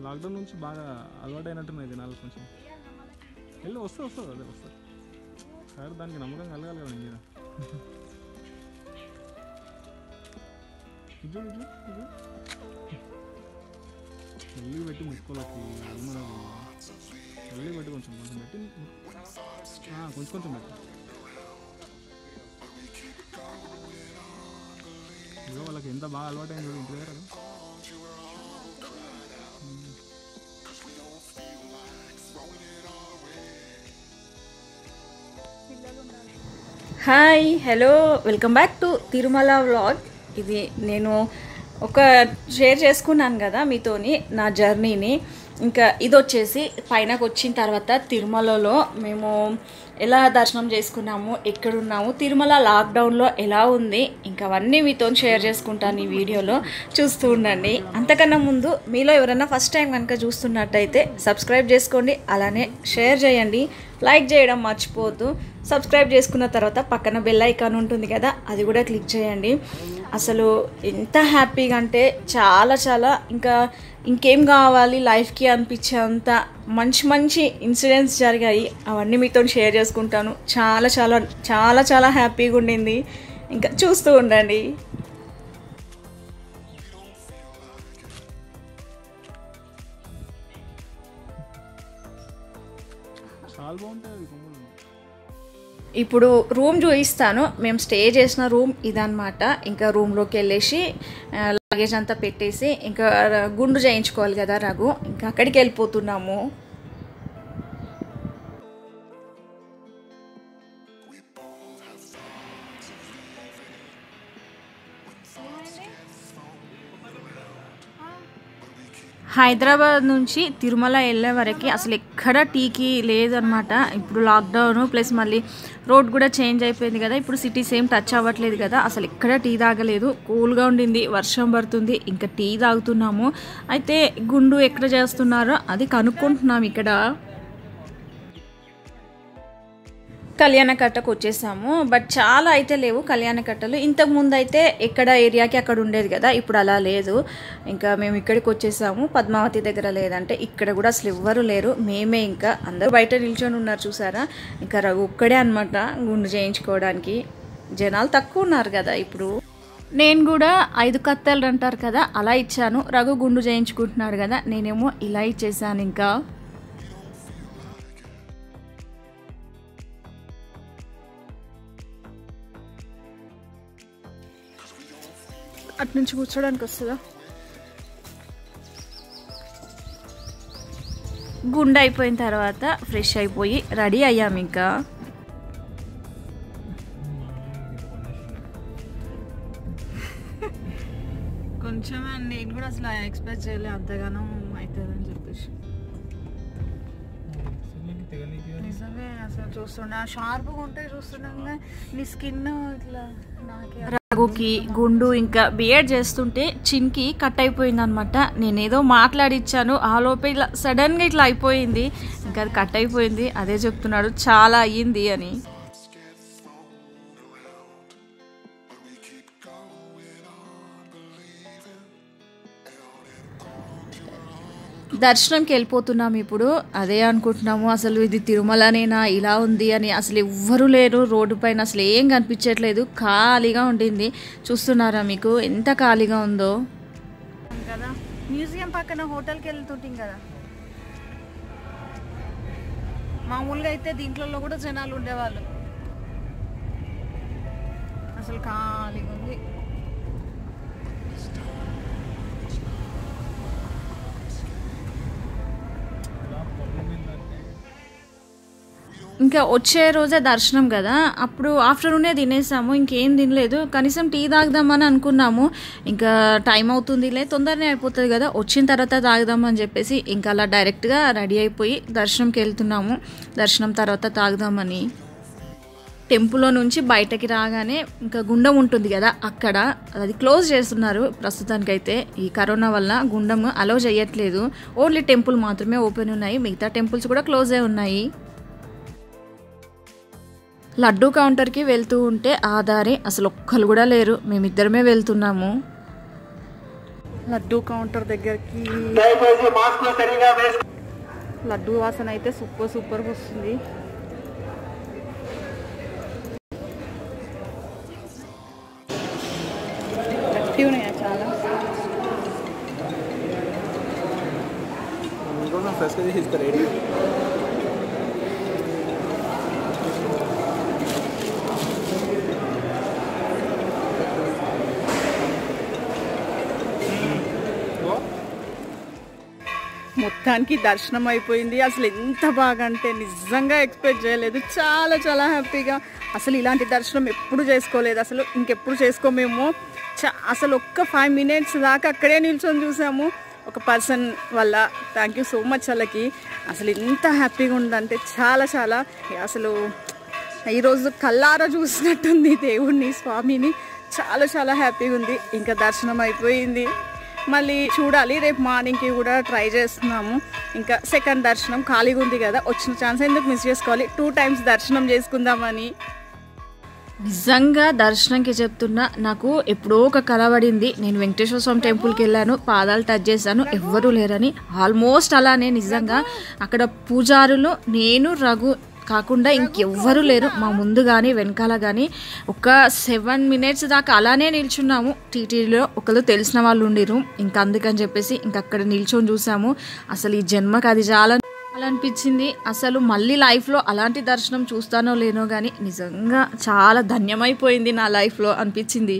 Lockdown నుంచి బాగా అలవాటు అయినట్టున్నాయి దినాలు కొంచెం. వెళ్ళి వస్తుంది అదే వస్తుంది సార్, దానికి నమ్మకం కలగాలి కదా మీద. మళ్ళీ పెట్టి ముసుకోలకి మళ్ళీ పెట్టి కొంచెం పెట్టి కొంచెం పెట్టి ఇదో వాళ్ళకి ఎంత బాగా అలవాటు అయింది ఇంటి దగ్గర. Hi hello welcome back to Tirumala vlog. ఇది నేను ఒక షేర్ చేసుకున్నాను కదా మీతోని నా జర్నీని. ఇంకా ఇది వచ్చేసి పైనకు వచ్చిన తర్వాత తిరుమలలో మేము ఎలా దర్శనం చేసుకున్నాము, ఎక్కడున్నాము, తిరుమల లాక్డౌన్లో ఎలా ఉంది, ఇంకా అవన్నీ మీతో షేర్ చేసుకుంటాను ఈ వీడియోలో. చూస్తూ ఉండండి. అంతకన్నా ముందు మీలో ఎవరైనా ఫస్ట్ టైం కనుక చూస్తున్నట్టయితే సబ్స్క్రైబ్ చేసుకోండి, అలానే షేర్ చేయండి, లైక్ చేయడం మర్చిపోవద్దు. సబ్స్క్రైబ్ చేసుకున్న తర్వాత పక్కన బెల్ ఐకాన్ ఉంటుంది కదా, అది కూడా క్లిక్ చేయండి. అసలు ఎంత హ్యాపీగా అంటే చాలా చాలా ఇంకా ఇంకేం కావాలి లైఫ్కి అనిపించేంత మంచి మంచి ఇన్సిడెంట్స్ జరిగాయి. అవన్నీ మీతో షేర్ చేసుకుంటాను. చాలా చాలా చాలా చాలా హ్యాపీగా ఉండింది. ఇంకా చూస్తూ ఉండండి. చాలా బాగుంటుంది. ఇప్పుడు రూమ్ చూపిస్తాను. మేము స్టే చేసిన రూమ్ ఇదన్నమాట. ఇంకా రూమ్లోకి వెళ్ళేసి లగేజ్ అంతా పెట్టేసి ఇంకా గుండు చేయించుకోవాలి కదా రఘు, ఇంకా అక్కడికి వెళ్ళిపోతున్నాము. హైదరాబాద్ నుంచి తిరుమల వెళ్ళే వరకు అసలు ఎక్కడ టీకి లేదనమాట. ఇప్పుడు లాక్డౌన్ ప్లస్ మళ్ళీ రోడ్ కూడా చేంజ్ అయిపోయింది కదా, ఇప్పుడు సిటీ సేమ్ టచ్ అవ్వట్లేదు కదా, అసలు ఎక్కడ టీ తాగలేదు. కూల్గా ఉండింది, వర్షం పడుతుంది, ఇంకా టీ తాగుతున్నాము. అయితే గుండు ఎక్కడ చేస్తున్నారో అది కనుక్కుంటున్నాం. ఇక్కడ కళ్యాణకట్టకు వచ్చేసాము. బట్ చాలా అయితే లేవు కళ్యాణకట్టలు. ఇంతకుముందు అయితే ఎక్కడ ఏరియాకి అక్కడ ఉండేది కదా, ఇప్పుడు అలా లేదు. ఇంకా మేము ఇక్కడికి వచ్చేసాము. పద్మావతి దగ్గర లేదంటే ఇక్కడ కూడా అసలు ఎవ్వరు లేరు, మేమే. ఇంకా అందరూ బయట నిల్చొని ఉన్నారు చూసారా. ఇంకా రఘు ఒక్కడే అనమాట గుండు చేయించుకోవడానికి. జనాలు తక్కువ ఉన్నారు కదా ఇప్పుడు. నేను కూడా 5 కత్తెలు అంటారు కదా అలా ఇచ్చాను. రఘు గుండు చేయించుకుంటున్నాడు కదా, నేనేమో ఇలా ఇచ్చేసాను. ఇంకా అటు నుంచి కూర్చోడానికి వస్తుందా. గుండె అయిపోయిన తర్వాత ఫ్రెష్ అయిపోయి రెడీ అయ్యాము. ఇంకా కొంచెం నేను కూడా అసలు ఎక్స్పెక్ట్ చేయలేదు అంతగానో అవుతుందని చెప్పేసి. నిజమే అసలు చూస్తున్నా షార్ప్గా ఉంటే చూస్తుండగా నీ స్కిన్ ఇట్లా నాకే. రఘుకి గుండు ఇంకా బియర్డ్ చేస్తుంటే చిన్కి కట్ అయిపోయింది అనమాట. నేనేదో మాట్లాడిచ్చాను, ఆ లోపే ఇట్లా సడన్గా ఇట్లా అయిపోయింది. ఇంకా అది కట్ అయిపోయింది. అదే చెప్తున్నాడు చాలా అయ్యింది అని. దర్శనంకి వెళ్ళిపోతున్నాము ఇప్పుడు. అదే అనుకుంటున్నాము అసలు ఇది తిరుమలనేనా ఇలా ఉంది అని. అసలు ఎవ్వరూ లేరు రోడ్డు పైన, అసలు ఏం కనిపించట్లేదు, ఖాళీగా ఉండింది. చూస్తున్నారా మీకు ఎంత ఖాళీగా ఉందో కదా. మ్యూజియం పక్కన హోటల్కి వెళ్తుంటాం కదా, మామూలుగా అయితే దీంట్లో కూడా జనాలు ఉండేవాళ్ళు. అసలు ఖాళీగా ఉంది. ఇంకా వచ్చే రోజే దర్శనం కదా, అప్పుడు ఆఫ్టర్నూనే తినేసాము. ఇంకేం తినలేదు, కనీసం టీ తాగుదామని అనుకున్నాము. ఇంకా టైం అవుతుందిలే, తొందరనే అయిపోతుంది కదా, వచ్చిన తర్వాత తాగుదామని చెప్పేసి ఇంకా అలా డైరెక్ట్గా రెడీ అయిపోయి దర్శనంకి వెళ్తున్నాము. దర్శనం తర్వాత తాగుదామని. టెంపుల్లో నుంచి బయటకి రాగానే ఇంకా గుండం ఉంటుంది కదా, అక్కడ అది క్లోజ్ చేస్తున్నారు ప్రస్తుతానికైతే. ఈ కరోనా వల్ల గుండం అలో చేయట్లేదు. ఓన్లీ టెంపుల్ మాత్రమే ఓపెన్ ఉన్నాయి, మిగతా టెంపుల్స్ కూడా క్లోజే ఉన్నాయి. లడ్డూ కౌంటర్కి వెళ్తూ ఉంటే ఆ దారి అసలు ఒక్కరు కూడా లేరు, మేమిద్దరమే వెళ్తున్నాము. లడ్డూ కౌంటర్ దగ్గరికి. లడ్డూ వాసన అయితే సూపర్ వస్తుంది. గట్టి ఉన్నాయా చాలా. మొత్తానికి దర్శనం అయిపోయింది. అసలు ఎంత బాగా అంటే నిజంగా ఎక్స్పెక్ట్ చేయలేదు. చాలా హ్యాపీగా. అసలు ఇలాంటి దర్శనం ఎప్పుడు చేసుకోలేదు, అసలు ఇంకెప్పుడు చేసుకోమేమో. అసలు ఒక్క 5 minutes దాకా అక్కడే నిల్చొని చూసాము ఒక పర్సన్ వల్ల. థ్యాంక్ యూ సో మచ్ వాళ్ళకి. అసలు ఎంత హ్యాపీగా ఉందంటే చాలా అసలు ఈరోజు కల్లారా చూసినట్టుంది దేవుణ్ణి, స్వామిని. చాలా హ్యాపీగా ఉంది. ఇంకా దర్శనం అయిపోయింది. మళ్ళీ చూడాలి, రేపు మార్నింగ్కి కూడా ట్రై చేస్తున్నాము. ఇంకా సెకండ్ దర్శనం ఖాళీగా ఉంది కదా, వచ్చిన ఛాన్స్ ఎందుకు మిస్ చేసుకోవాలి, 2 times దర్శనం చేసుకుందామని. నిజంగా దర్శనంకి చెప్తున్నా, నాకు ఎప్పుడో ఒక కల పడింది. నేను వెంకటేశ్వర స్వామి టెంపుల్కి వెళ్ళాను, పాదాలు టచ్ చేశాను, ఎవ్వరూ లేరని. ఆల్మోస్ట్ అలానే నిజంగా అక్కడ పూజారులు నేను రఘు కాకుండా ఇంకెవ్వరూ లేరు. మా ముందు కానీ వెనకాల కానీ ఒక 7 minutes దాకా అలానే నిల్చున్నాము. టీటీడీలో ఒకరు తెలిసిన వాళ్ళు ఉండిరు. ఇంకా అందుకని చెప్పేసి అక్కడ నిల్చొని చూసాము. అసలు ఈ జన్మకు అది చాలా అనిపించింది. అసలు మళ్ళీ లైఫ్లో అలాంటి దర్శనం చూస్తానో లేనో కానీ నిజంగా చాలా ధన్యమైపోయింది నా లైఫ్లో అనిపించింది.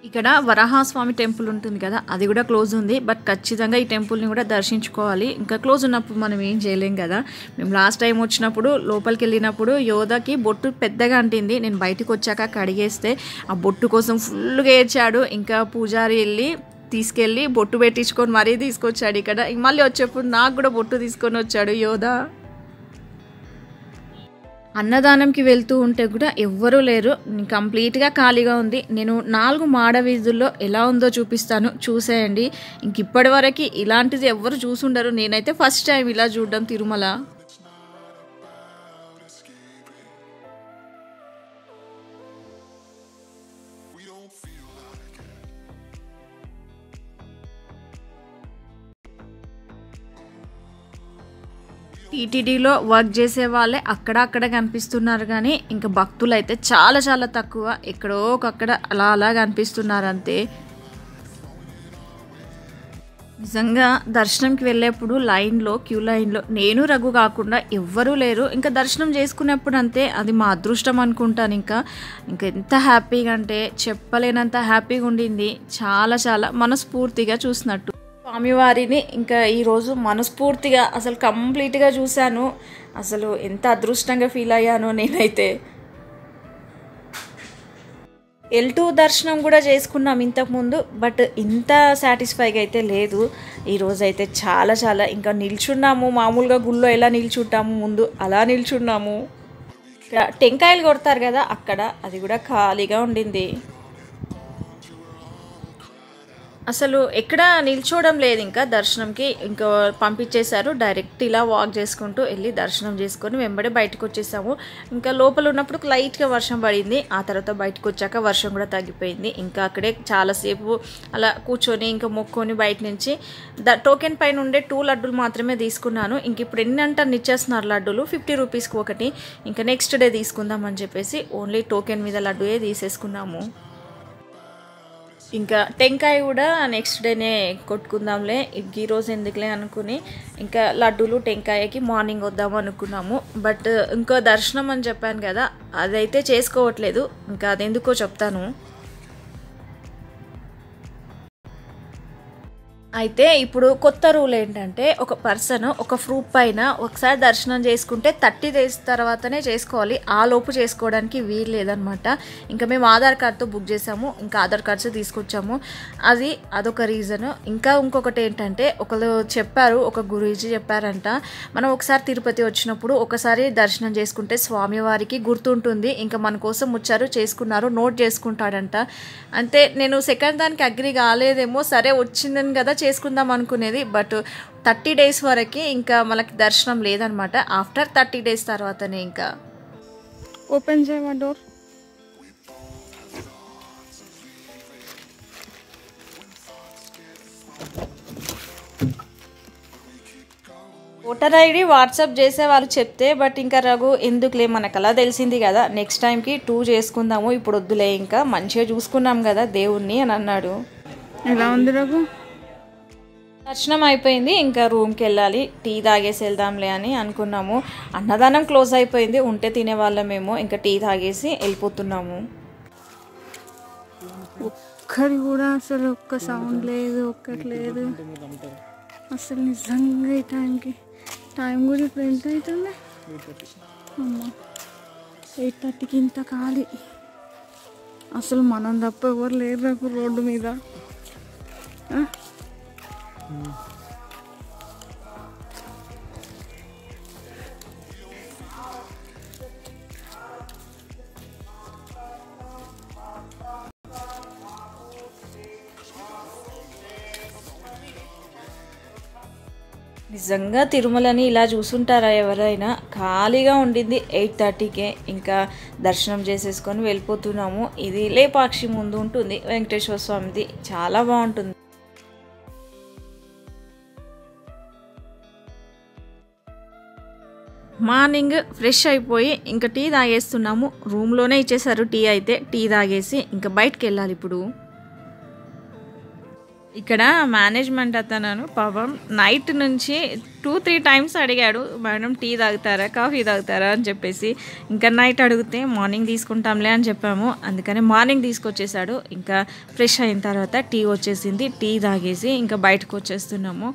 ఇక్కడ వరాహస్వామి టెంపుల్ ఉంటుంది కదా, అది కూడా క్లోజ్ ఉంది. బట్ ఖచ్చితంగా ఈ టెంపుల్ని కూడా దర్శించుకోవాలి. ఇంకా క్లోజ్ ఉన్నప్పుడు మనం ఏం చేయలేం కదా. మేము లాస్ట్ టైం వచ్చినప్పుడు లోపలికి వెళ్ళినప్పుడు యోధాకి బొట్టు పెద్దగా అంటింది. నేను బయటకు వచ్చాక కడిగేస్తే ఆ బొట్టు కోసం ఫుల్గా ఏడ్చాడు. ఇంకా పూజారి తీసుకెళ్ళి బొట్టు పెట్టించుకొని మరీ తీసుకొచ్చాడు. ఇక్కడ మళ్ళీ వచ్చేప్పుడు నాకు కూడా బొట్టు తీసుకొని వచ్చాడు యోధా. అన్నదానంకి వెళ్తూ ఉంటే కూడా ఎవ్వరూ లేరు, కంప్లీట్గా ఖాళీగా ఉంది. నేను 4 మాడ వీధుల్లో ఎలా ఉందో చూపిస్తాను, చూసేయండి. ఇంక ఇప్పటి వరకు ఇలాంటిది ఎవ్వరు చూసుండరు. నేనైతే ఫస్ట్ టైం ఇలా చూడడం తిరుమల. టీటీడీలో వర్క్ చేసే వాళ్ళే అక్కడ కనిపిస్తున్నారు కానీ ఇంకా భక్తులు అయితే చాలా తక్కువ. ఎక్కడో ఒకక్కడ అలా కనిపిస్తున్నారు అంతే. నిజంగా దర్శనంకి వెళ్ళేప్పుడు క్యూ లైన్లో నేను రఘు కాకుండా ఎవ్వరూ లేరు. ఇంకా దర్శనం చేసుకునేప్పుడు అంతే, అది మా అదృష్టం అనుకుంటాను. ఇంకా ఎంత హ్యాపీగా అంటే చెప్పలేనంత హ్యాపీగా ఉండింది. చాలా మనస్ఫూర్తిగా చూసినట్టు స్వామివారిని ఇంకా ఈరోజు మనస్ఫూర్తిగా అసలు కంప్లీట్గా చూశాను. అసలు ఎంత అదృష్టంగా ఫీల్ అయ్యానో నేనైతే. L2 దర్శనం కూడా చేసుకున్నాం ఇంతకుముందు, బట్ ఇంత సాటిస్ఫైగా అయితే లేదు. ఈరోజు అయితే చాలా ఇంకా నిల్చున్నాము. మామూలుగా గుళ్ళో ఎలా నిల్చుంటాము ముందు అలా నిల్చున్నాము. టెంకాయలు కొడతారు కదా అక్కడ, అది కూడా ఖాళీగా ఉండింది. అసలు ఎక్కడ నిల్చోవడం లేదు. ఇంకా దర్శనంకి ఇంకా పంపించేశారు. డైరెక్ట్ ఇలా వాక్ చేసుకుంటూ వెళ్ళి దర్శనం చేసుకొని వెంబడే బయటకు వచ్చేసాము. ఇంకా లోపల ఉన్నప్పుడు లైట్గా వర్షం పడింది. ఆ తర్వాత బయటకు వచ్చాక వర్షం కూడా తగ్గిపోయింది. ఇంకా అక్కడే చాలాసేపు అలా కూర్చొని ఇంకా మొక్కొని బయట నుంచి టోకెన్ పైన ఉండే 2 లడ్డూలు మాత్రమే తీసుకున్నాను. ఇంక ఇప్పుడు ఎన్నంటారు ఇచ్చేస్తున్నారు లడ్డూలు, 50 రూపీస్కి ఒకటి. ఇంకా నెక్స్ట్ డే తీసుకుందామని చెప్పేసి ఓన్లీ టోకెన్ మీద లడ్డూయే తీసేసుకున్నాము. ఇంకా టెంకాయ కూడా నెక్స్ట్ డేనే కొట్టుకుందాంలే, ఈరోజు ఎందుకులే అనుకుని ఇంకా లడ్డూలు టెంకాయకి మార్నింగ్ వద్దాము అనుకున్నాము. బట్ ఇంకో దర్శనం అని చెప్పాను కదా, అదైతే చేసుకోవట్లేదు. ఇంకా అదెందుకో చెప్తాను. అయితే ఇప్పుడు కొత్త రూల్ ఏంటంటే, ఒక పర్సన్ ఒక ప్రూఫ్ పైన ఒకసారి దర్శనం చేసుకుంటే 30 days తర్వాతనే చేసుకోవాలి. ఆ లోపు చేసుకోవడానికి వీలు లేదనమాట. ఇంకా మేము ఆధార్ కార్డ్తో బుక్ చేసాము. ఇంకా ఆధార్ కార్డ్స్ తీసుకొచ్చాము. అదొక రీజన్. ఇంకా ఇంకొకటి ఏంటంటే, ఒకరు చెప్పారు, ఒక గురూజీ చెప్పారంట, మనం ఒకసారి తిరుపతి వచ్చినప్పుడు ఒకసారి దర్శనం చేసుకుంటే స్వామివారికి గుర్తుంటుంది, ఇంకా మన కోసం వచ్చారు చేసుకున్నారు నోట్ చేసుకుంటాడంట. అంటే నేను సెకండ్ దానికి అగ్రి కాలేదేమో, సరే వచ్చిందని కదా చేసుకుందాం అనుకునేది, బట్ 30 days వరకు ఇంకా మనకి దర్శనం లేదనమాట. ఆఫ్టర్ 30 days తర్వాతనే ఇంకా. ఓపెన్ చేయమా డోర్. ఓటర్ ఐడి వాట్సాప్ చేసే వాళ్ళు చెప్తే, బట్ ఇంకా రఘు ఎందుకులే మనకు అలా తెలిసింది కదా, నెక్స్ట్ టైంకి 2 చేసుకుందాము, ఇప్పుడు వద్దులే ఇంకా మంచిగా చూసుకున్నాం కదా దేవుణ్ణి అని అన్నాడు. ఎలా ఉంది రఘు? దర్శనం అయిపోయింది, ఇంకా రూమ్కి వెళ్ళాలి, టీ తాగేసి వెళ్దాంలే అని అనుకున్నాము. అన్నదానం క్లోజ్ అయిపోయింది, ఉంటే తినేవాళ్ళమేమో, ఇంకా టీ తాగేసి వెళ్ళిపోతున్నాము. ఒక్కడి కూడా అసలు ఒక్క సౌండ్ లేదు, ఒక్కటి లేదు అసలు నిజంగా. ఈ టైం కూడా ఇప్పుడు ఎంత అవుతుంది అమ్మా, 8:30కి ఇంత ఖాళీ. అసలు మనం తప్ప ఎవరు లేరు నాకు రోడ్డు మీద. నిజంగా తిరుమలని ఇలా చూసుంటారా ఎవరైనా? ఖాళీగా ఉండింది 8:30కే, ఇంకా దర్శనం చేసేసుకొని వెళ్ళిపోతున్నాము. ఇది లేపాక్షి ముందు ఉంటుంది వెంకటేశ్వర స్వామిది, చాలా బాగుంటుంది. మార్నింగ్ ఫ్రెష్ అయిపోయి ఇంకా టీ తాగేస్తున్నాము. రూమ్లోనే ఇచ్చేసారు టీ అయితే. టీ తాగేసి ఇంకా బయటకు వెళ్ళాలి ఇప్పుడు. ఇక్కడ మేనేజ్మెంట్ అతను పాపం నైట్ నుంచి 2-3 times అడిగాడు, మేడం టీ తాగుతారా కాఫీ తాగుతారా అని చెప్పేసి. ఇంకా నైట్ అడిగితే మార్నింగ్ తీసుకుంటాంలే అని చెప్పాము, అందుకని మార్నింగ్ తీసుకొచ్చేసాడు. ఇంకా ఫ్రెష్ అయిన తర్వాత టీ వచ్చేసింది, టీ తాగేసి ఇంకా బయటకు వచ్చేస్తున్నాము.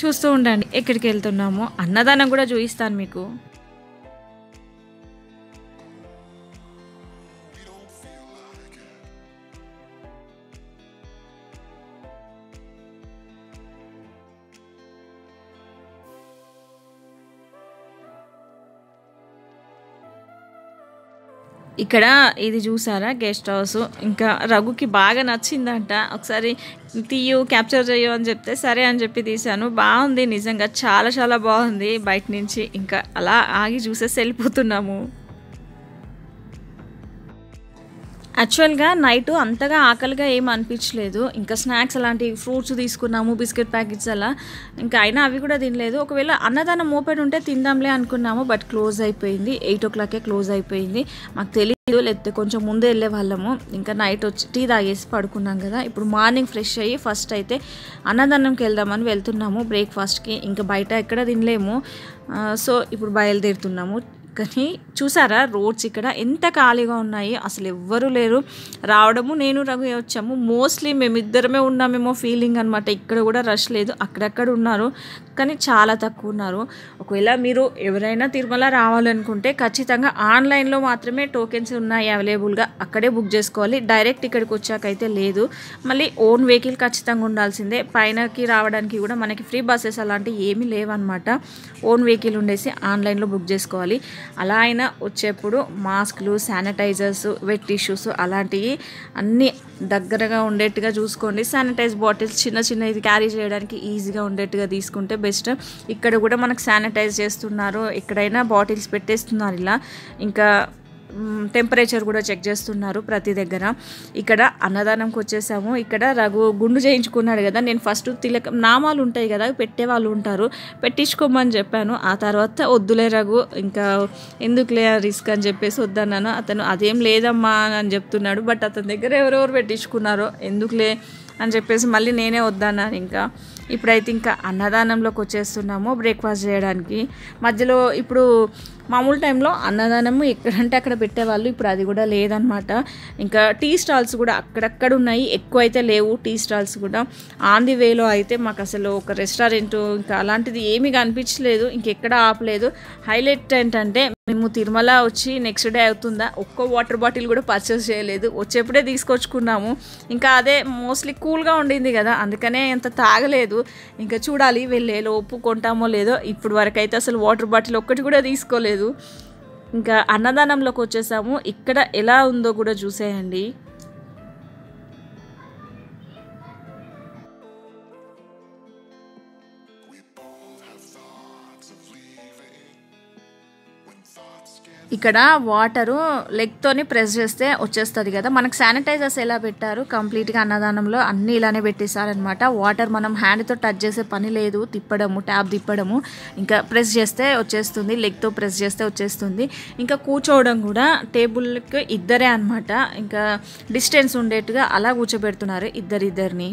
చూస్తూ ఉండండి ఎక్కడికి వెళ్తున్నాము. అన్నదానం కూడా చూపిస్తాను మీకు. ఇక్కడ ఇది చూసారా గెస్ట్ హౌస్, ఇంకా రఘుకి బాగా నచ్చిందంట. ఒకసారి తీయు క్యాప్చర్ చేయు అని చెప్తే సరే అని చెప్పి తీశాను. బాగుంది నిజంగా, చాలా చాలా బాగుంది బయట నుంచి. ఇంకా అలా ఆగి చూసేసి వెళ్ళిపోతున్నాము. యాక్చువల్గా నైట్ అంతగా ఆకలిగా ఏం అనిపించలేదు. ఇంకా స్నాక్స్ అలాంటి ఫ్రూట్స్ తీసుకున్నాము, బిస్కెట్ ప్యాకెట్స్ అలా, ఇంకా అయినా అవి కూడా తినలేదు. ఒకవేళ అన్నదానం ఓపెన్ ఉంటే తిందాంలే అనుకున్నాము, బట్ క్లోజ్ అయిపోయింది. 8 o'clockకే క్లోజ్ అయిపోయింది. మాకు తెలియదు, లేకపోతే కొంచెం ముందే వెళ్ళే వాళ్ళము. ఇంకా నైట్ వచ్చి టీ తాగేసి పడుకున్నాం కదా. ఇప్పుడు మార్నింగ్ ఫ్రెష్ అయ్యి ఫస్ట్ అయితే అన్నదానంకి వెళ్దామని వెళ్తున్నాము బ్రేక్ఫాస్ట్కి. ఇంకా బయట ఎక్కడ తినలేము, సో ఇప్పుడు బయలుదేరుతున్నాము. కానీ చూసారా రోడ్స్ ఇక్కడ ఎంత ఖాళీగా ఉన్నాయి, అసలు ఎవ్వరూ లేరు. రావడము నేను రఘు వచ్చాము, మోస్ట్లీ మేమిద్దరమే ఉన్నామేమో ఫీలింగ్ అనమాట. ఇక్కడ కూడా రష్ లేదు, అక్కడక్కడ ఉన్నారు కానీ చాలా తక్కువ ఉన్నారు. ఒకవేళ మీరు ఎవరైనా తిరుమల రావాలనుకుంటే ఖచ్చితంగా ఆన్లైన్లో మాత్రమే టోకెన్స్ ఉన్నాయి అవైలబుల్గా, అక్కడే బుక్ చేసుకోవాలి. డైరెక్ట్ ఇక్కడికి వచ్చాకైతే లేదు. మళ్ళీ ఓన్ వెహికల్ ఖచ్చితంగా ఉండాల్సిందే. పైనకి రావడానికి కూడా మనకి ఫ్రీ బస్సెస్ అలాంటివి ఏమీ లేవన్నమాట. ఓన్ వెహికల్ ఉండేసి ఆన్లైన్లో బుక్ చేసుకోవాలి. అలా అయినా వచ్చేప్పుడు మాస్క్లు, శానిటైజర్స్, వెట్ టిష్యూస్ అలాంటివి అన్నీ దగ్గరగా ఉండేట్టుగా చూసుకోండి. శానిటైజ్ బాటిల్స్ చిన్న చిన్న ఇది క్యారీ చేయడానికి ఈజీగా ఉండేట్టుగా తీసుకుంటే బెస్ట్. ఇక్కడ కూడా మనకు శానిటైజ్ చేస్తున్నారు, ఎక్కడైనా బాటిల్స్ పెట్టేస్తున్నారు ఇలా. ఇంకా టెంపరేచర్ కూడా చెక్ చేస్తున్నారు ప్రతి దగ్గర. ఇక్కడ అన్నదానంకి వచ్చేసాము. ఇక్కడ రఘు గుండు చేయించుకున్నాడు కదా, నేను ఫస్ట్ తిలకం నామాలు ఉంటాయి కదా పెట్టే వాళ్ళు ఉంటారు, పెట్టించుకోమని చెప్పాను. ఆ తర్వాత వద్దులే రఘు ఇంకా ఎందుకులే రిస్క్ అని చెప్పేసి వద్దన్నాను. అతను అదేం లేదమ్మా అని చెప్తున్నాడు, బట్ అతని దగ్గర ఎవరెవరు పెట్టించుకున్నారో ఎందుకులే అని చెప్పేసి మళ్ళీ నేనే వద్దన్నాను. ఇంకా ఇప్పుడైతే ఇంకా అన్నదానంలోకి వచ్చేస్తున్నాము బ్రేక్ఫాస్ట్ చేయడానికి. మధ్యలో ఇప్పుడు మామూలు టైంలో అన్నదానము ఎక్కడంటే అక్కడ పెట్టేవాళ్ళు, ఇప్పుడు అది కూడా లేదనమాట. ఇంకా టీ స్టాల్స్ కూడా అక్కడక్కడ ఉన్నాయి, ఎక్కువ అయితే లేవు టీ స్టాల్స్ కూడా. ఆన్ ది వేలో అయితే మాకు అసలు ఒక రెస్టారెంట్ ఇంకా అలాంటిది ఏమీ కనిపించలేదు, ఇంకెక్కడ ఆపలేదు. హైలైట్ ఏంటంటే మేము తిరుమల వచ్చి నెక్స్ట్ డే అవుతుందా, ఒక్క వాటర్ బాటిల్ కూడా పర్చేస్ చేయలేదు, వచ్చేప్పుడే తీసుకొచ్చుకున్నాము. ఇంకా అదే మోస్ట్లీ కూల్గా ఉండింది కదా, అందుకనే ఎంత తాగలేదు. ఇంకా చూడాలి వెళ్ళే లోపు కొంటామో లేదో. ఇప్పుడు వరకు అయితే అసలు వాటర్ బాటిల్ ఒక్కటి కూడా తీసుకోలేదు. ఇంకా అన్నదానంలోకి వచ్చేసాము. ఇక్కడ ఎలా ఉందో కూడా చూసేయండి. ఇక్కడ వాటరు లెగ్తోని ప్రెస్ చేస్తే వచ్చేస్తుంది కదా. మనకు శానిటైజర్స్ ఎలా పెట్టారు కంప్లీట్గా అన్నదానంలో అన్నీ ఇలానే పెట్టేశారనమాట. వాటర్ మనం హ్యాండ్తో టచ్ చేసే పని లేదు, తిప్పడము, ట్యాప్ తిప్పడము, ఇంకా ప్రెస్ చేస్తే వచ్చేస్తుంది, లెగ్తో ప్రెస్ చేస్తే వచ్చేస్తుంది. ఇంకా కూర్చోవడం కూడా టేబుల్కి ఇద్దరే అనమాట, ఇంకా డిస్టెన్స్ ఉండేట్టుగా అలా కూర్చోబెడుతున్నారు ఇద్దరిద్దరిని.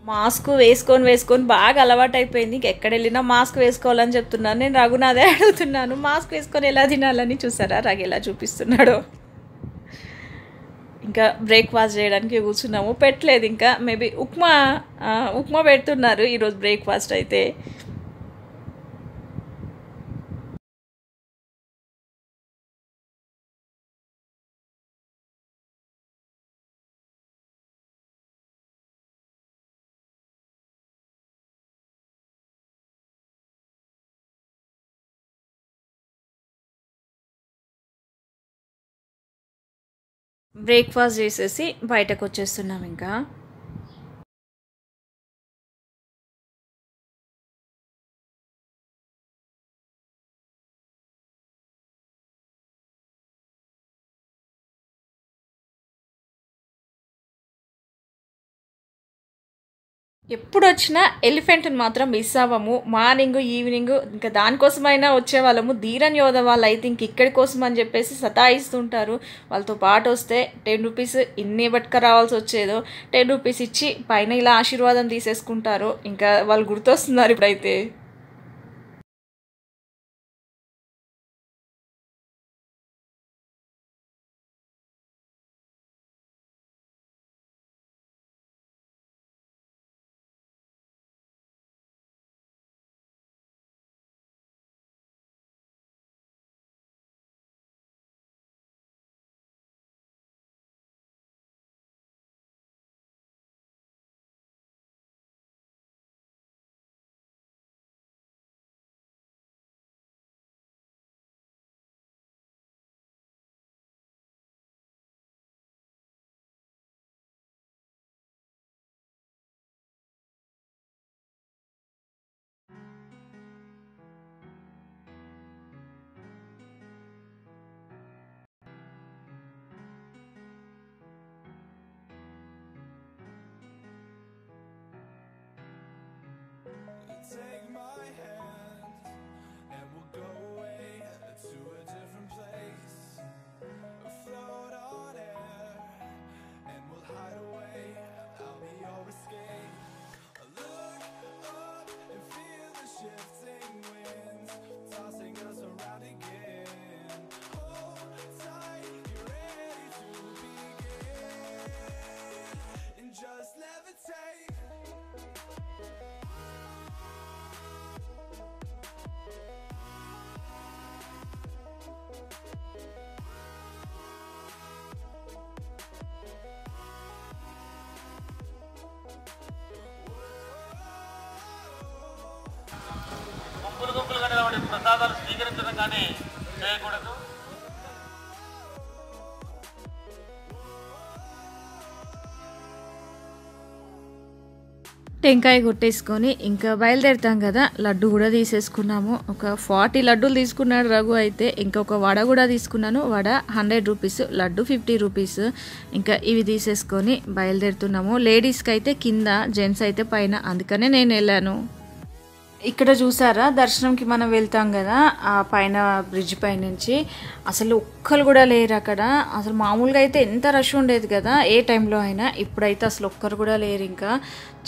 మాస్క్ వేసుకొని బాగా అలవాటు అయిపోయింది. ఎక్కడ వెళ్ళినా మాస్క్ వేసుకోవాలని చెప్తున్నాను. నేను రఘునాథే అడుగుతున్నాను మాస్క్ వేసుకొని ఎలా తినాలని. చూసారా రఘు ఎలా చూపిస్తున్నాడు. ఇంకా బ్రేక్ఫాస్ట్ చేయడానికి కూర్చున్నాము. పెట్టలేదు ఇంకా, మేబీ ఉప్మా పెడుతున్నారు ఈరోజు బ్రేక్ఫాస్ట్ అయితే. బ్రేక్ఫాస్ట్ చేసేసి బయటకు వచ్చేస్తున్నాం ఇంకా. ఎప్పుడు వచ్చినా ఎలిఫెంట్ని మాత్రం మిస్ అవ్వము. మార్నింగ్ ఈవినింగ్ ఇంకా దానికోసమైనా వచ్చేవాళ్ళము. ధీరన్ యోధ వాళ్ళు అయితే ఇంక ఇక్కడి కోసం అని చెప్పేసి సతాయిస్తుంటారు. వాళ్ళతో పాటు వస్తే 10 రూపీస్ ఇన్ని పట్టుక రావాల్సి వచ్చేదో 10 రూపీస్ ఇచ్చి పైన ఇలా ఆశీర్వాదం తీసేసుకుంటారు. ఇంకా వాళ్ళు గుర్తొస్తున్నారు ఇప్పుడైతే. Take my hand and we'll go away to a different place. Float on air and we'll hide away. I'll be your escape. Look up and feel the shifting winds tossing us around again. Hold tight, you're ready to begin and just levitate. గుంపులుగా నిలబడి ప్రసాదాలు స్వీకరించడం కానీ చేయకూడదు. టెంకాయ కొట్టేసుకొని ఇంకా బయలుదేరుతాం కదా. లడ్డు కూడా తీసేసుకున్నాము. ఒక 40 లడ్డూలు తీసుకున్నాడు రఘు అయితే. ఇంకొక వడ కూడా తీసుకున్నాను. Vada 100 rupees, laddu 50 rupees. ఇంకా ఇవి తీసేసుకొని బయలుదేరుతున్నాము. లేడీస్కి అయితే కింద, జెంట్స్ అయితే పైన. అందుకనే నేను వెళ్ళాను. ఇక్కడ చూసారా దర్శనంకి మనం వెళ్తాం కదా, ఆ పైన బ్రిడ్జ్ పై నుంచి అసలు ఒక్కరు కూడా లేరు అక్కడ. అసలు మామూలుగా అయితే ఎంత రష్ ఉండేది కదా ఏ టైంలో అయినా. ఇప్పుడైతే అసలు ఒక్కరు కూడా లేరు. ఇంకా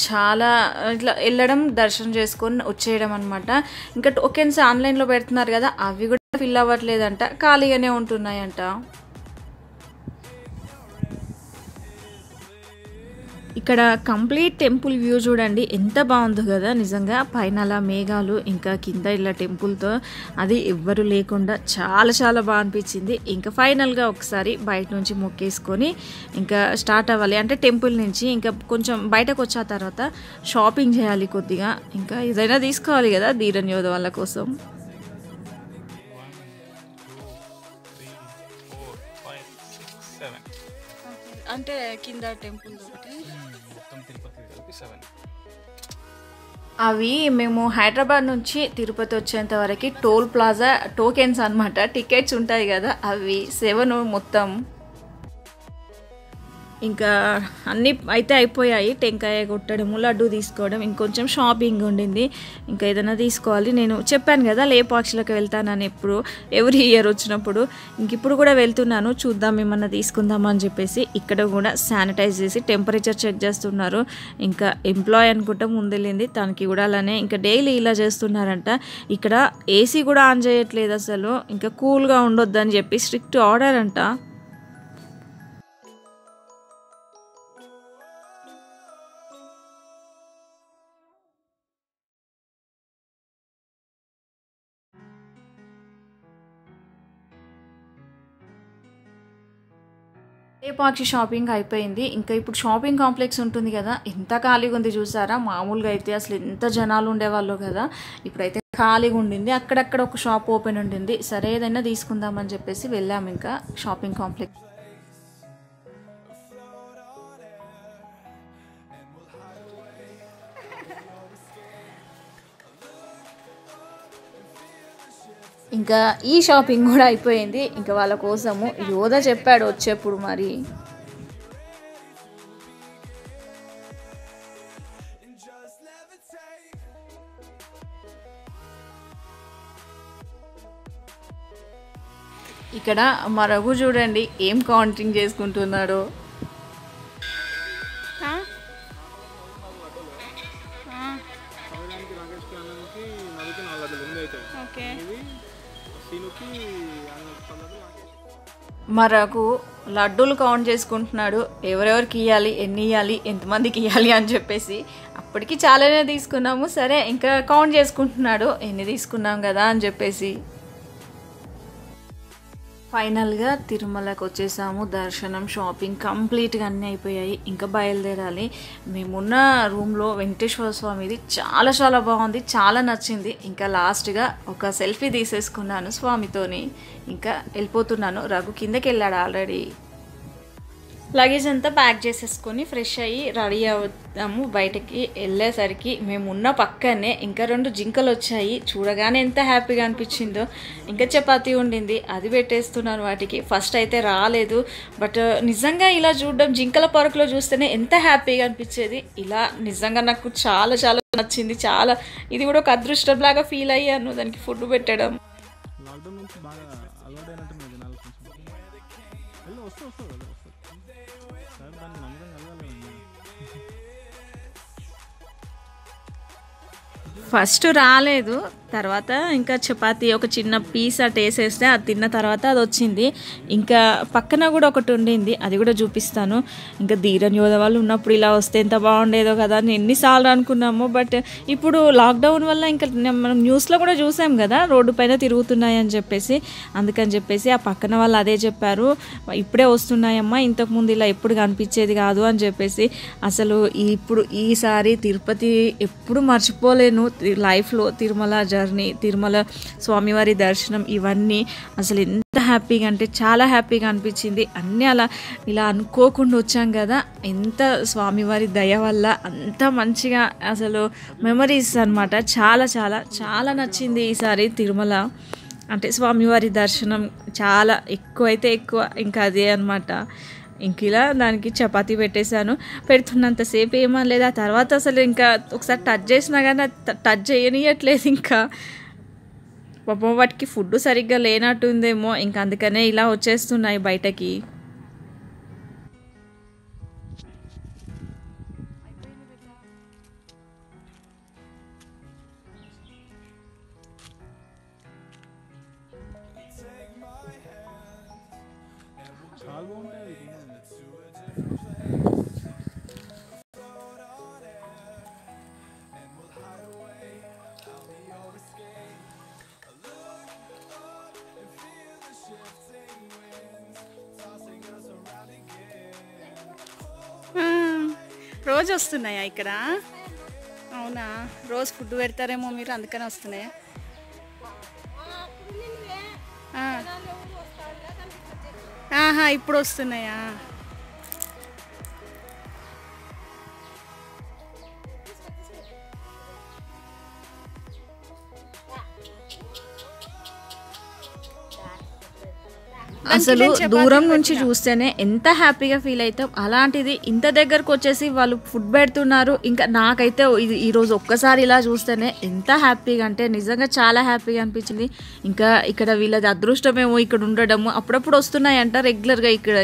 చాలా ఇట్లా వెళ్ళడం, దర్శనం చేసుకొని వచ్చేయడం అనమాట. ఇంకా టోకెన్స్ ఆన్లైన్లో పెడుతున్నారు కదా, అవి కూడా ఫిల్ అవ్వట్లేదంట, ఖాళీగానే ఉంటున్నాయంట. ఇక్కడ కంప్లీట్ టెంపుల్ వ్యూ చూడండి ఎంత బాగుందో కదా నిజంగా. పైన అలా మేఘాలు, ఇంకా కింద ఇలా టెంపుల్తో, అది ఎవ్వరు లేకుండా చాలా చాలా బాగా అనిపించింది. ఇంకా ఫైనల్గా ఒకసారి బయట నుంచి మొక్కేసుకొని ఇంకా స్టార్ట్ అవ్వాలి. అంటే టెంపుల్ నుంచి ఇంకా కొంచెం బయటకు వచ్చిన తర్వాత షాపింగ్ చేయాలి కొద్దిగా. ఇంకా ఏదైనా తీసుకోవాలి కదా ధీరన్యోధ వాళ్ళ కోసం. 1 2 3 4 5 6 7 అంటే కింద టెంపుల్ మొత్తం తిరుపతి కలిపి 7. అవి మేము హైదరాబాద్ నుంచి తిరుపతి వచ్చేంత వరకు టోల్ ప్లాజా టోకెన్స్ అనమాట, టికెట్స్ ఉంటాయి కదా, అవి 7 మొత్తం. ఇంకా అన్నీ అయితే అయిపోయాయి. టెంకాయ కొట్టడము, లడ్డు తీసుకోవడం, ఇంకొంచెం షాపింగ్ ఉండింది. ఇంకా ఏదైనా తీసుకోవాలి. నేను చెప్పాను కదా లేపాక్షిలోకి వెళ్తానని ఎప్పుడు, ఎవ్రీ ఇయర్ వచ్చినప్పుడు. ఇంక ఇప్పుడు కూడా వెళ్తున్నాను, చూద్దాం ఏమన్నా తీసుకుందామని చెప్పేసి. ఇక్కడ కూడా శానిటైజ్ చేసి టెంపరేచర్ చెక్ చేస్తున్నారు. ఇంకా ఎంప్లాయ్ అనుకుంటా ముందెళ్ళింది, తనకి కూడా అలానే ఇంకా డైలీ ఇలా చేస్తున్నారంట. ఇక్కడ ఏసీ కూడా ఆన్ చేయట్లేదు అసలు, ఇంకా కూల్గా ఉండొద్దని చెప్పి స్ట్రిక్ట్ ఆర్డర్ అంట. లేపాక్షి షాపింగ్ అయిపోయింది. ఇంకా ఇప్పుడు షాపింగ్ కాంప్లెక్స్ ఉంటుంది కదా, ఎంత ఖాళీగా ఉంది చూసారా. మామూలుగా అయితే అసలు ఎంత జనాలు ఉండేవాళ్ళు కదా, ఇప్పుడైతే ఖాళీగా ఉండింది. అక్కడక్కడ ఒక షాప్ ఓపెన్ ఉండింది. సరే ఏదైనా తీసుకుందామని చెప్పేసి వెళ్ళాము ఇంకా షాపింగ్ కాంప్లెక్స్. ఇంకా ఈ షాపింగ్ కూడా అయిపోయింది. ఇంకా వాళ్ళ కోసము యోధ చెప్పాడు వచ్చేప్పుడు మరి. ఇక్కడ మా రఘు చూడండి ఏం కౌంటింగ్ చేసుకుంటున్నాడో. మరకు లడ్డూలు కౌంట్ చేసుకుంటున్నాడు, ఎవరెవరికి ఇవ్వాలి, ఎన్ని ఇవ్వాలి, ఎంతమందికి ఇవ్వాలి అని చెప్పేసి. అప్పటికి చాలానే తీసుకున్నాము, సరే ఇంకా కౌంట్ చేసుకుంటున్నాడు ఎన్ని తీసుకున్నాం కదా అని చెప్పేసి. ఫైనల్గా తిరుమలకు వచ్చేసాము. దర్శనం, షాపింగ్ కంప్లీట్గా అన్నీ అయిపోయాయి. ఇంకా బయలుదేరాలి. మేమున్న రూమ్లో వెంకటేశ్వర స్వామిది చాలా చాలా బాగుంది, చాలా నచ్చింది. ఇంకా లాస్ట్గా ఒక సెల్ఫీ తీసేసుకున్నాను స్వామితోని. ఇంకా వెళ్ళిపోతున్నాను. రఘు కిందకి వెళ్ళాడు ఆల్రెడీ. లగేజ్ అంతా ప్యాక్ చేసేసుకొని ఫ్రెష్ అయ్యి రెడీ అవుతాము. బయటకి వెళ్ళేసరికి మేము ఉన్న పక్కనే ఇంకా 2 జింకలు వచ్చాయి. చూడగానే ఎంత హ్యాపీగా అనిపించిందో. ఇంకా చపాతీ ఉండింది, అది పెట్టేస్తున్నాను వాటికి. ఫస్ట్ అయితే రాలేదు, బట్ నిజంగా ఇలా చూడడం, జింకల పార్కులో చూస్తేనే ఎంత హ్యాపీగా అనిపించేది. ఇలా నిజంగా నాకు చాలా చాలా నచ్చింది. చాలా, ఇది కూడా ఒక అదృష్టంలాగా ఫీల్ అయ్యాను దానికి ఫుడ్ పెట్టడం. లాక్డౌన్ నుంచి బాగా అలవాటు అయినట్టుంది జనాలు కొంచెం. వెళ్ళి వస్తుంది కదా, సార్ దానికి నమ్మకం కలగాలి. ఫస్ట్ రాలేదు, తర్వాత ఇంకా చపాతీ ఒక చిన్న పీస్ అటు వేసేస్తే అది తిన్న తర్వాత అది వచ్చింది. ఇంకా పక్కన కూడా ఒకటి ఉండింది, అది కూడా చూపిస్తాను. ఇంకా ధీరన్యోధ వాళ్ళు ఉన్నప్పుడు ఇలా వస్తే ఎంత బాగుండేదో కదా అని ఎన్నిసార్లు అనుకున్నాము. బట్ ఇప్పుడు లాక్డౌన్ వల్ల ఇంకా మనం న్యూస్లో కూడా చూసాం కదా రోడ్డు పైన తిరుగుతున్నాయి అని చెప్పేసి. అందుకని చెప్పేసి ఆ పక్కన వాళ్ళు అదే చెప్పారు, ఇప్పుడే వస్తున్నాయమ్మా, ఇంతకుముందు ఇలా ఎప్పుడు కనిపించేది కాదు అని చెప్పేసి. అసలు ఇప్పుడు ఈసారి తిరుపతి ఎప్పుడు మర్చిపోలేను లైఫ్లో. తిరుమల జర్నీ, తిరుమల స్వామివారి దర్శనం, ఇవన్నీ అసలు ఎంత హ్యాపీగా అంటే చాలా హ్యాపీగా అనిపించింది. అన్నీ అలా ఇలా అనుకోకుండా వచ్చాం కదా, ఎంత స్వామివారి దయ వల్ల అంత మంచిగా అసలు మెమరీస్ అనమాట. చాలా చాలా చాలా నచ్చింది ఈసారి తిరుమల. అంటే స్వామివారి దర్శనం చాలా ఎక్కువైతే ఎక్కువ, ఇంకా అదే అనమాట. ఇంక ఇలా దానికి చపాతీ పెట్టేశాను. పెడుతున్నంతసేపు ఏమనలేదు. ఆ తర్వాత అసలు ఇంకా ఒకసారి టచ్ చేసినా కానీ టచ్ చేయనియట్లేదు. ఇంకా పాపం వాటికి ఫుడ్ సరిగ్గా లేనట్టుందేమో, ఇంకా అందుకనే ఇలా వచ్చేస్తున్నాయి బయటకి. చాలా బాగుంటాయి. రోజు వస్తున్నాయా ఇక్కడ? అవునా, రోజు ఫుడ్ పెడతారేమో మీరు, అందుకని వస్తున్నాయా? ఆహా, ఇప్పుడు వస్తున్నాయా? అసలు దూరం నుంచి చూస్తేనే ఎంత హ్యాపీగా ఫీల్ అవుతాం, అలాంటిది ఇంత దగ్గరకు వచ్చేసి వాళ్ళు ఫుడ్ పెడుతున్నారు. ఇంకా నాకైతే ఇది ఈరోజు ఒక్కసారి ఇలా చూస్తేనే ఎంత హ్యాపీగా అంటే నిజంగా చాలా హ్యాపీగా అనిపించింది. ఇంకా ఇక్కడ వీళ్ళది అదృష్టమేమో ఇక్కడ ఉండడము, అప్పుడప్పుడు వస్తున్నాయంట రెగ్యులర్గా ఇక్కడ.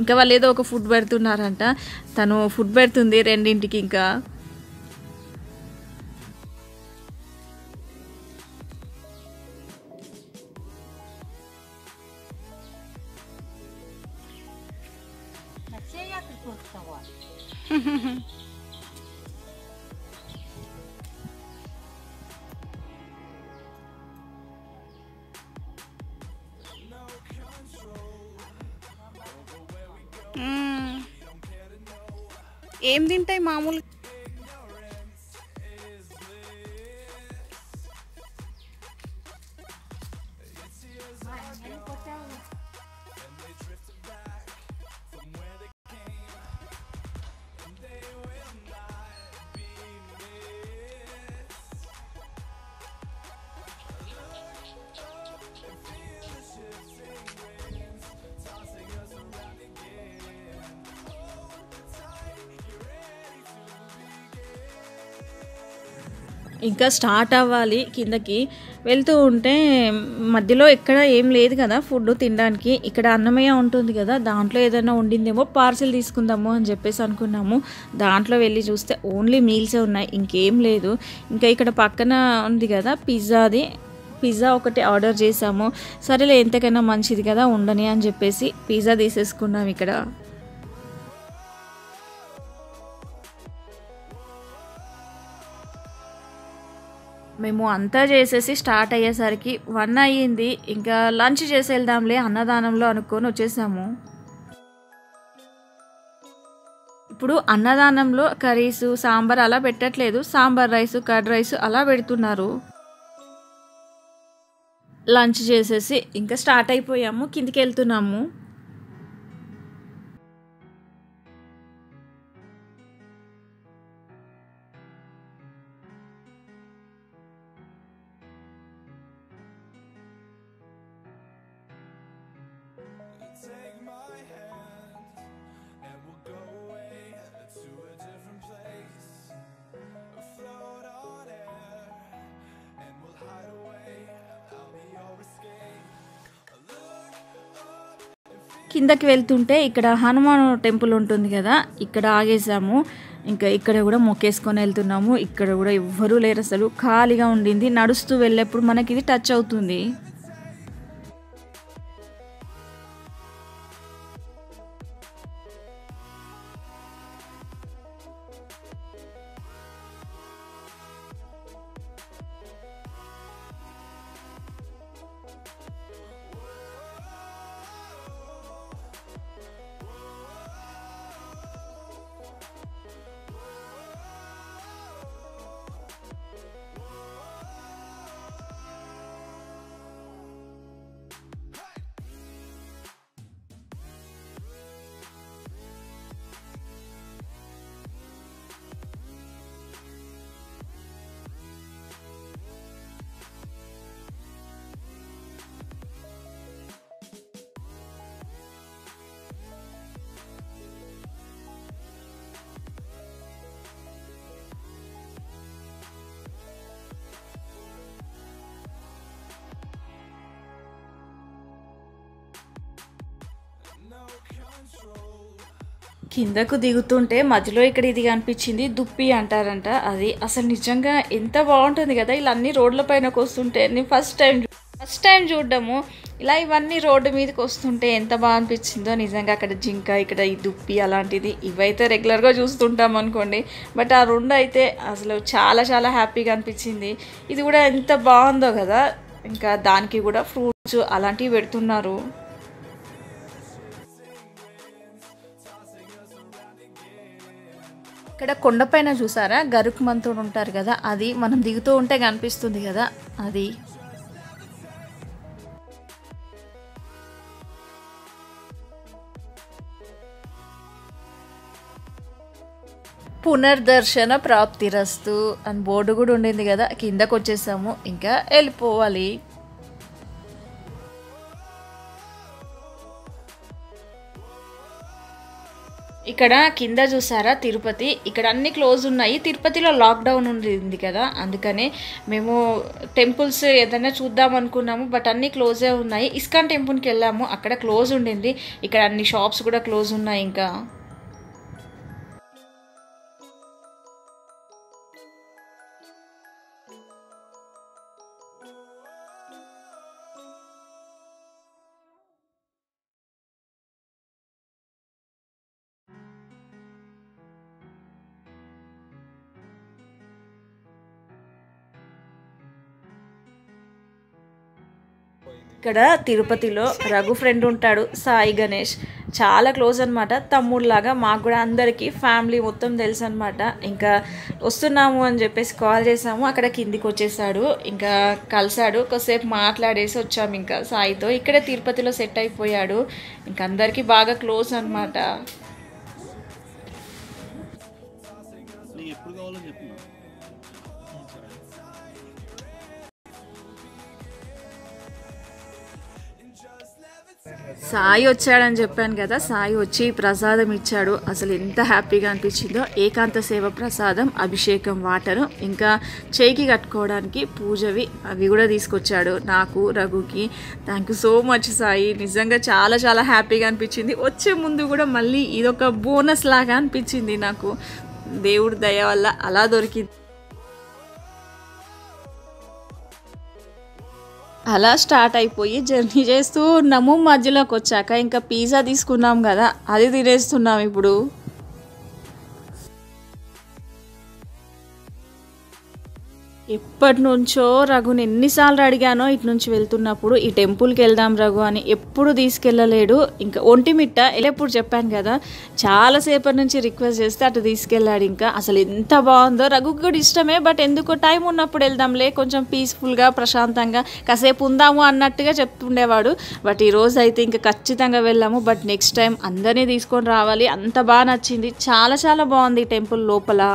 ఇంకా వాళ్ళు ఏదో ఒక ఫుడ్ పెడుతున్నారంట, తను ఫుడ్ పెడుతుంది 2ంటికి. ఇంకా ఏం తింటాయి మామూలు? ఇంకా స్టార్ట్ అవ్వాలి. కిందకి వెళ్తూ ఉంటే మధ్యలో ఎక్కడ ఏం లేదు కదా ఫుడ్ తినడానికి. ఇక్కడ అన్నమయ్య ఉంటుంది కదా, దాంట్లో ఏదైనా ఉండిందేమో పార్సిల్ తీసుకుందాము అని చెప్పేసి అనుకున్నాము. దాంట్లో వెళ్ళి చూస్తే ఓన్లీ మీల్సే ఉన్నాయి, ఇంకేం లేదు. ఇంకా ఇక్కడ పక్కన ఉంది కదా పిజ్జా ఒకటి ఆర్డర్ చేసాము. సరేలే ఎంతకైనా మంచిది కదా ఉండని అని చెప్పేసి పిజ్జా తీసేసుకున్నాం ఇక్కడ. మేము అంతా చేసేసి స్టార్ట్ అయ్యేసరికి 1 అయ్యింది. ఇంకా లంచ్ చేసి వెళ్దాంలే అన్నదానంలో అనుకొని వచ్చేసాము. ఇప్పుడు అన్నదానంలో కర్రీసు సాంబార్ అలా పెట్టట్లేదు, సాంబార్ రైసు కర్డ్ రైసు అలా పెడుతున్నారు. లంచ్ చేసేసి ఇంకా స్టార్ట్ అయిపోయాము, కిందికి వెళ్తున్నాము. Take my hand and we'll go away to a different place. Float on air and we'll hide away. I'll be your escape. కిందకి వెళ్తుంటే ఇక్కడ హనుమాన్ టెంపుల్ ఉంటుంది కదా, ఇక్కడ ఆగేసాము. ఇంకా ఇక్కడ కూడా మొక్కేసుకొని వెళ్తున్నాము. ఇక్కడ కూడా ఎవ్వరూ లేరు, అసలు ఖాళీగా ఉండింది. నడుస్తూ వెళ్ళేప్పుడు మనకి ఇది టచ్ అవుతుంది. కిందకు దిగుతుంటే మధ్యలో ఇక్కడ ఇది కనిపించింది, దుప్పి అంటారంట. అది అసలు నిజంగా ఎంత బాగుంటుంది కదా, ఇలా అన్ని రోడ్ల పైనకు వస్తుంటే. నేను ఫస్ట్ టైం చూడడము ఇలా ఇవన్నీ రోడ్డు మీదకి వస్తుంటే ఎంత బాగా అనిపించిందో నిజంగా. అక్కడ జింక, ఇక్కడ ఈ దుప్పి అలాంటిది, ఇవైతే రెగ్యులర్గా చూస్తుంటాం అనుకోండి, బట్ ఆ 2 అయితే అసలు చాలా చాలా హ్యాపీగా అనిపించింది. ఇది కూడా ఎంత బాగుందో కదా. ఇంకా దానికి కూడా ఫ్రూట్స్ అలాంటివి పెడుతున్నారు. ఇక్కడ కొండపైన చూసారా గరుకుమంతుడు ఉంటారు కదా, అది మనం దిగుతూ ఉంటే కనిపిస్తుంది కదా అది. పునర్దర్శన ప్రాప్తిరస్తు అని బోర్డు కూడా ఉండింది కదా, కిందకు వచ్చేసాము, ఇంకా వెళ్ళిపోవాలి. ఇక్కడ కింద చూసారా తిరుపతి, ఇక్కడ అన్ని క్లోజ్ ఉన్నాయి. తిరుపతిలో లాక్డౌన్ ఉంది కదా, అందుకనే మేము టెంపుల్స్ ఏదైనా చూద్దాం అనుకున్నాము, బట్ అన్నీ క్లోజే ఉన్నాయి. ఇస్కాన్ టెంపుల్కి వెళ్ళాము, అక్కడ క్లోజ్ ఉండింది. ఇక్కడ అన్ని షాప్స్ కూడా క్లోజ్ ఉన్నాయి. ఇంకా ఇక్కడ తిరుపతిలో రఘు ఫ్రెండ్ ఉంటాడు, సాయి గణేష్, చాలా క్లోజ్ అనమాట, తమ్ముడులాగా. మాకు కూడా అందరికీ ఫ్యామిలీ మొత్తం తెలుసు అనమాట. ఇంకా వస్తున్నాము అని చెప్పేసి కాల్ చేసాము, అక్కడ కిందికి వచ్చేసాడు, ఇంకా కలిసాడు, కొద్దిసేపు మాట్లాడేసి వచ్చాము ఇంకా సాయితో. ఇక్కడే తిరుపతిలో సెట్ అయిపోయాడు, ఇంకా అందరికీ బాగా క్లోజ్ అనమాట. సాయి వచ్చాడని చెప్పాను కదా, సాయి వచ్చి ప్రసాదం ఇచ్చాడు. అసలు ఎంత హ్యాపీగా అనిపించిందో. ఏకాంత సేవ ప్రసాదం, అభిషేకం వాటరు, ఇంకా చేయికి కట్టుకోవడానికి పూజవి అవి కూడా తీసుకొచ్చాడు నాకు, రఘుకి. Thank you so much Sai, నిజంగా చాలా చాలా హ్యాపీగా అనిపించింది. వచ్చే ముందు కూడా మళ్ళీ ఇదొక బోనస్ లాగా అనిపించింది నాకు, దేవుడి దయ వల్ల అలా దొరికింది. అలా స్టార్ట్ అయిపోయి జర్నీ చేస్తూ ఉన్నాము. మధ్యలోకి వచ్చాక ఇంకా పిజ్జా తీసుకున్నాం కదా, అది తినేస్తున్నాం ఇప్పుడు. ఎప్పటి నుంచో రఘుని ఎన్నిసార్లు అడిగానో ఇటు నుంచి వెళ్తున్నప్పుడు ఈ టెంపుల్కి వెళ్దాం రఘు అని, ఎప్పుడు తీసుకెళ్ళలేడు. ఇంకా ఒంటిమిట్ట ఎప్పుడు చెప్పాను కదా, చాలాసేపటి నుంచి రిక్వెస్ట్ చేస్తే అటు తీసుకెళ్ళాడు. ఇంకా అసలు ఎంత బాగుందో, రఘుకి కూడా ఇష్టమే, బట్ ఎందుకో టైం ఉన్నప్పుడు వెళ్దాంలే, కొంచెం పీస్ఫుల్గా ప్రశాంతంగా కాసేపు ఉందాము అన్నట్టుగా చెప్తుండేవాడు. బట్ ఈరోజు అయితే ఇంకా ఖచ్చితంగా వెళ్ళాము. బట్ నెక్స్ట్ టైం అందరినీ తీసుకొని రావాలి, అంత బాగా నచ్చింది, చాలా చాలా బాగుంది టెంపుల్ లోపల.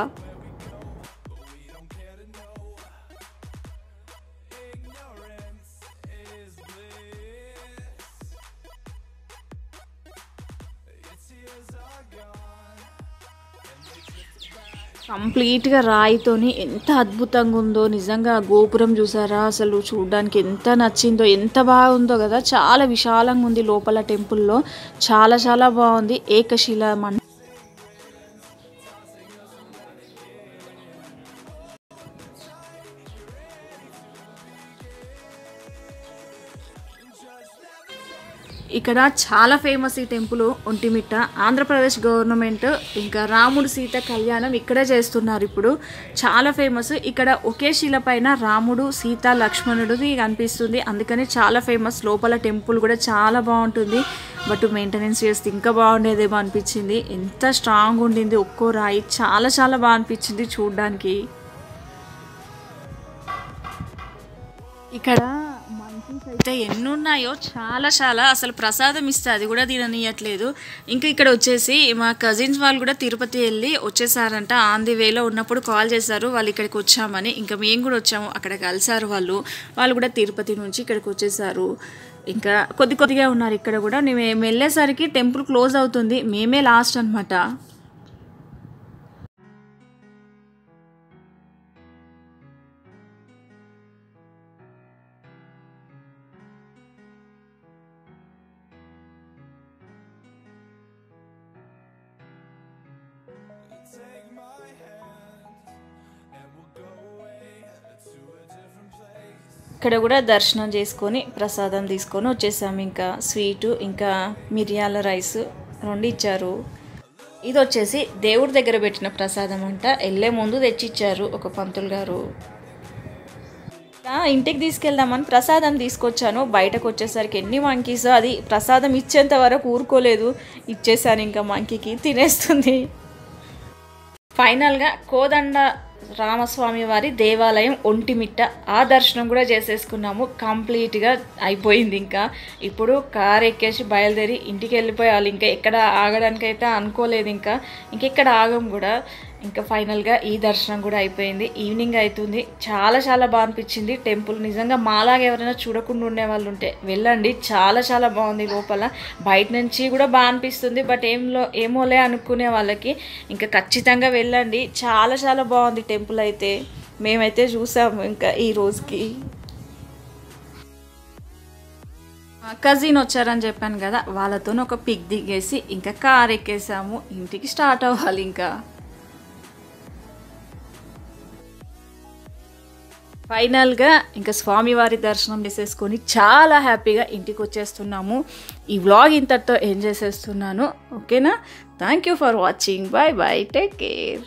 కంప్లీట్గా రాయితోని ఎంత అద్భుతంగా ఉందో నిజంగా. గోపురం చూసారా, అసలు చూడడానికి ఎంత నచ్చిందో, ఎంత బాగుందో కదా. చాలా విశాలంగా ఉంది లోపల టెంపుల్లో, చాలా చాలా బాగుంది. ఏకశిల ఇక్కడ చాలా ఫేమస్ ఈ టెంపుల్ ఒంటిమిట్ట. ఆంధ్రప్రదేశ్ గవర్నమెంట్ ఇంకా రాముడు సీత కళ్యాణం ఇక్కడే చేస్తున్నారు ఇప్పుడు, చాలా ఫేమస్. ఇక్కడ ఒకే శిల పైన రాముడు సీత లక్ష్మణుడిది కనిపిస్తుంది, అందుకని చాలా ఫేమస్. లోపల టెంపుల్ కూడా చాలా బాగుంటుంది, బట్ మెయింటెనెన్స్ చేస్తే ఇంకా బాగుండేదేమో అనిపించింది. ఎంత స్ట్రాంగ్ ఉండింది ఒక్కో రాయి, చాలా చాలా బాగా అనిపించింది చూడడానికి. ఇక్కడ అయితే ఎన్ని ఉన్నాయో, చాలా చాలా. అసలు ప్రసాదం ఇస్తే అది కూడా తిననీయట్లేదు. ఇంకా ఇక్కడ వచ్చేసి మా కజిన్స్ వాళ్ళు కూడా తిరుపతి వెళ్ళి వచ్చేసారంట. ఆన్ ది వేలో ఉన్నప్పుడు కాల్ చేశారు, వాళ్ళు ఇక్కడికి వచ్చామని. ఇంకా మేము కూడా వచ్చాము, అక్కడ కలిసారు వాళ్ళు కూడా తిరుపతి నుంచి ఇక్కడికి వచ్చేసారు. ఇంకా కొద్దిగా ఉన్నారు ఇక్కడ కూడా. మేము వెళ్ళేసరికి టెంపుల్ క్లోజ్ అవుతుంది, మేమే లాస్ట్ అనమాట. ఇక్కడ కూడా దర్శనం చేసుకొని ప్రసాదం తీసుకొని వచ్చేసాము. ఇంకా స్వీటు ఇంకా మిరియాల రైస్ రెండు ఇచ్చారు. ఇది వచ్చేసి దేవుడి దగ్గర పెట్టిన ప్రసాదం అంట, వెళ్ళే ముందు తెచ్చిచ్చారు ఒక పంతులు గారు. ఇంటికి తీసుకెళ్దామని ప్రసాదం తీసుకొచ్చాను. బయటకు వచ్చేసరికి ఎన్ని మంకీస్, అది ప్రసాదం ఇచ్చేంత వరకు ఊరుకోలేదు, ఇచ్చేసాను. ఇంకా మంకీకి తినేస్తుంది. ఫైనల్గా కోదండ రామస్వామి వారి దేవాలయం ఒంటిమిట్ట ఆ దర్శనం కూడా చేసేసుకున్నాము. కంప్లీట్గా అయిపోయింది. ఇంకా ఇప్పుడు కార్ ఎక్కేసి బయలుదేరి ఇంటికి వెళ్ళిపోయాలి. ఇంకా ఎక్కడ ఆగడానికి అయితే అనుకోలేదు. ఇంకెక్కడ ఆగం కూడా. ఇంకా ఫైనల్గా ఈ దర్శనం కూడా అయిపోయింది. ఈవినింగ్ అవుతుంది. చాలా చాలా బాగా అనిపించింది టెంపుల్. నిజంగా మాలాగా ఎవరైనా చూడకుండా ఉండే వాళ్ళు ఉంటే వెళ్ళండి. చాలా చాలా బాగుంది. లోపల బయట నుంచి కూడా బాగా అనిపిస్తుంది. బట్ ఏమోలే అనుకునే వాళ్ళకి ఇంకా ఖచ్చితంగా వెళ్ళండి. చాలా చాలా బాగుంది టెంపుల్ అయితే. మేమైతే చూసాము ఇంకా ఈ రోజుకి. కజిన్ వచ్చారని చెప్పాను కదా, వాళ్ళతో ఒక పిక్ దిగేసి ఇంకా కార్ ఎక్కేసాము. ఇంటికి స్టార్ట్ అవ్వాలి. ఇంకా ఫైనల్గా ఇంకా స్వామివారి దర్శనం చేసేసుకొని చాలా హ్యాపీగా ఇంటికి వచ్చేస్తున్నాము. ఈ వ్లాగ్ ఇంతటితో ఎంజాయ్ చేసేస్తున్నాను. ఓకేనా? Thank you for watching. Bye bye. Take care.